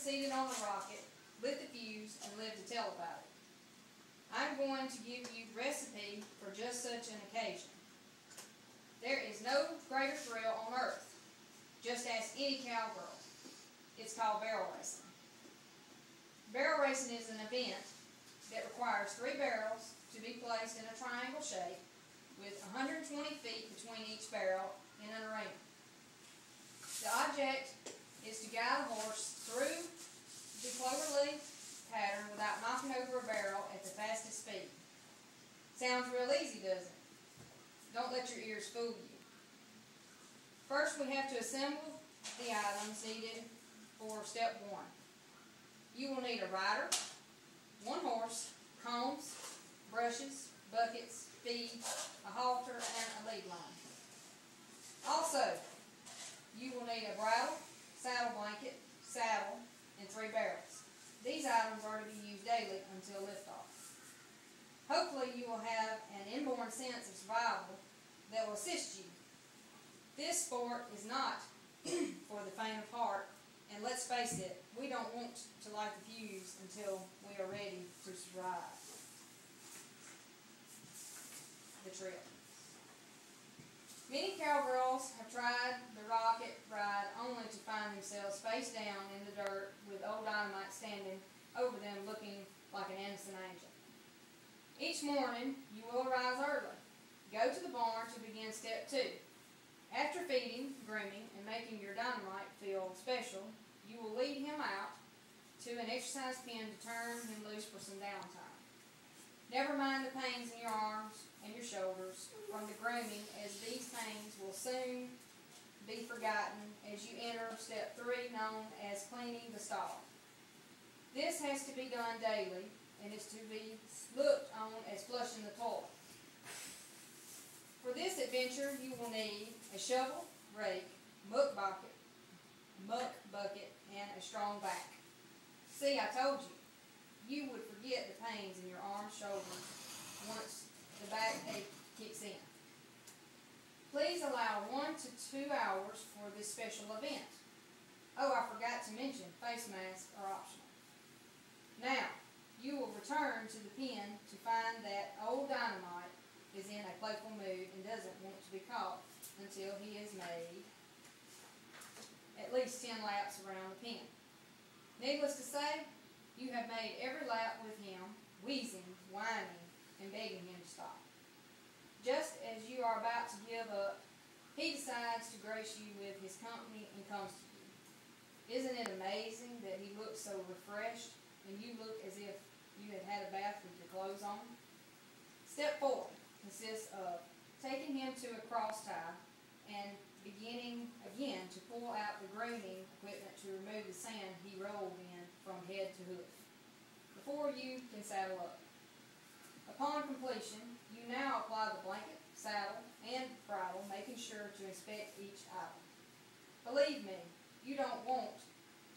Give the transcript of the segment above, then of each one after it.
seated on a rocket, lit the fuse, and lived to tell about it. I'm going to give you the recipe for just such an occasion. There is no greater thrill on earth. Just ask any cowgirl. It's called barrel racing. Barrel racing is an event that requires 3 barrels to be placed in a triangle shape with 120 feet between each barrel in an arena. The object is to guide a horse through the cloverleaf pattern without knocking over a barrel at the fastest speed. Sounds real easy, doesn't it? Don't let your ears fool you. First, we have to assemble the items needed for step 1. You will need a rider, 1 horse, combs, brushes, buckets, feed, a halter, and a lead line. Also, you will need a bridle, saddle blanket, saddle, and 3 barrels. These items are to be used daily until liftoff. Hopefully you will have an inborn sense of survival that will assist you. This sport is not for the faint of heart, and let's face it, we don't want to light the fuse until we are ready to survive the trip. Many cowgirls have tried the rocket ride only to find themselves face down in the dirt with old Dynamite standing over them looking like an innocent angel. Each morning, you will arise early. Go to the barn to begin step 2. After feeding, grooming, and making your Dynamite feel special, you will lead him out to an exercise pen to turn him loose for some downtime. Never mind the pains in your arms and your shoulders from the grooming, as these pains will soon be forgotten as you enter step 3, known as cleaning the stall. This has to be done daily and is to be looked on as flushing the toilet. For this adventure, you will need a shovel, rake, muck bucket, and a strong back. See, I told you. You would forget the pains in your arms, shoulders, once the backache kicks in. Please allow 1 to 2 hours for this special event. Oh, I forgot to mention, face masks are optional. Now, you will return to the pen to find that old Dynamite is in a playful mood and doesn't want to be caught until he has made at least 10 laps around the pen. Needless to say, you have made every lap with him, wheezing, whining, and begging him to stop. Just as you are about to give up, he decides to grace you with his company and comes to you. Isn't it amazing that he looks so refreshed and you look as if you had had a bath with your clothes on? Step 4 consists of taking him to a cross tie and beginning again to pull out the grooming equipment to remove the sand he rolled in from head to hoof before you can saddle up. Upon completion, you now apply the blanket, saddle, and bridle, making sure to inspect each item. Believe me, you don't want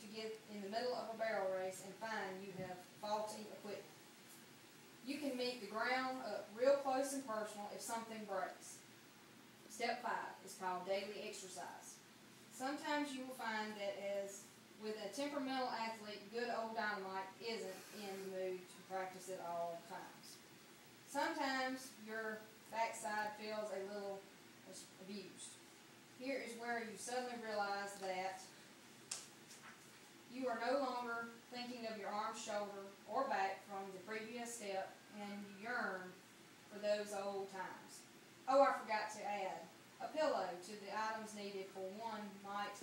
to get in the middle of a barrel race and find you have faulty equipment. You can meet the ground up real close and personal if something breaks. Step 5 is called daily exercise. Sometimes you will find that as with a temperamental athlete, good old Dynamite isn't in the mood to practice at all times. Sometimes your backside feels a little abused. Here is where you suddenly realize that you are no longer thinking of your arm, shoulder, or back from the previous step, and you yearn for those old times. Oh, I forgot to add, a pillow to the items needed for one might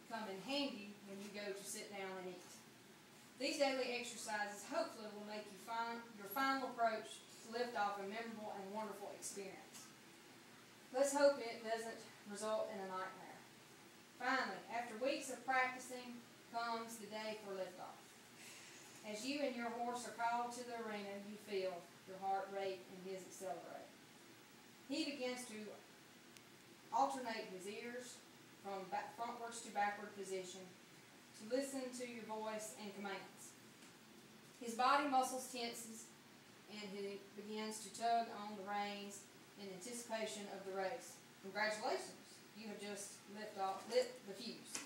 come in handy when you go to sit down and eat. These daily exercises hopefully will make you your final approach to lift off a memorable and wonderful experience. Let's hope it doesn't result in a nightmare. Finally, after weeks of practicing comes the day for liftoff. As you and your horse are called to the arena, you feel your heart rate and his accelerate. He begins to alternate his ears from frontwards to backward position to listen to your voice and commands. His body muscles tenses and he begins to tug on the reins in anticipation of the race. Congratulations, you have just lit the fuse.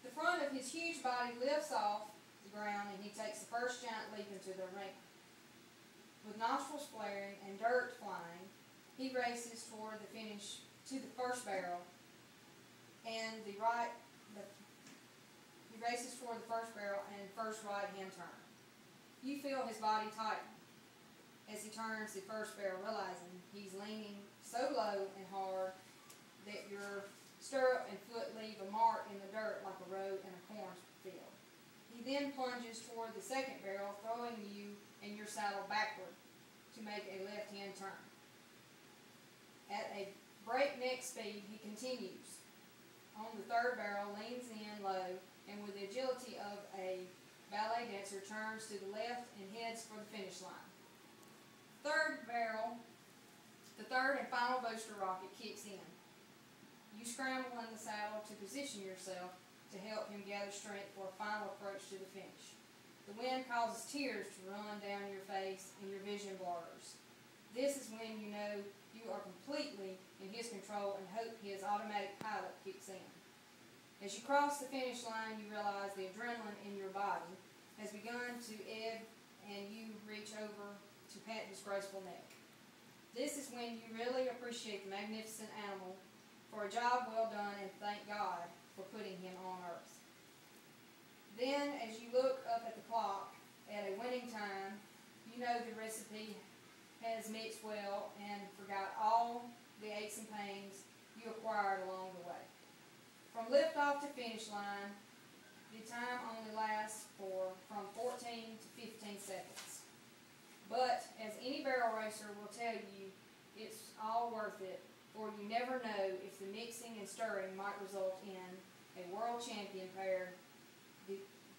The front of his huge finished body lifts off the ground and he takes the first giant leap into the arena. With nostrils flaring and dirt flying, he races toward the finish to the first barrel and he races toward the first barrel and first right hand turn. You feel his body tighten as he turns the first barrel, realizing he's leaning so low and hard that your stirrup and foot leave a mark in the dirt like a road in a cornfield. He then plunges toward the second barrel, throwing you and your saddle backward to make a left-hand turn. At a breakneck speed, he continues. On the third barrel, leans in low, and with the agility of a ballet dancer, turns to the left and heads for the finish line. The third and final booster rocket kicks in. You scramble in the saddle to position yourself to help him gather strength for a final approach to the finish. The wind causes tears to run down your face and your vision blurs. This is when you know you are completely in his control and hope his automatic pilot kicks in. As you cross the finish line, you realize the adrenaline in your body has begun to ebb and you reach over to pat his graceful neck. This is when you really appreciate the magnificent animal for a job well done and thank God for putting him on earth. Then, as you look up at the clock at a winning time, you know the recipe has mixed well and forgot all the aches and pains you acquired along the way. From liftoff to finish line, the time only lasts from 14 to 15 seconds. But, as any barrel racer will tell you, it's all worth it, for you never know if the mixing and stirring might result in a world champion pair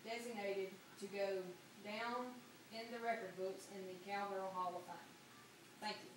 designated to go down in the record books in the Cowgirl Hall of Fame. Thank you.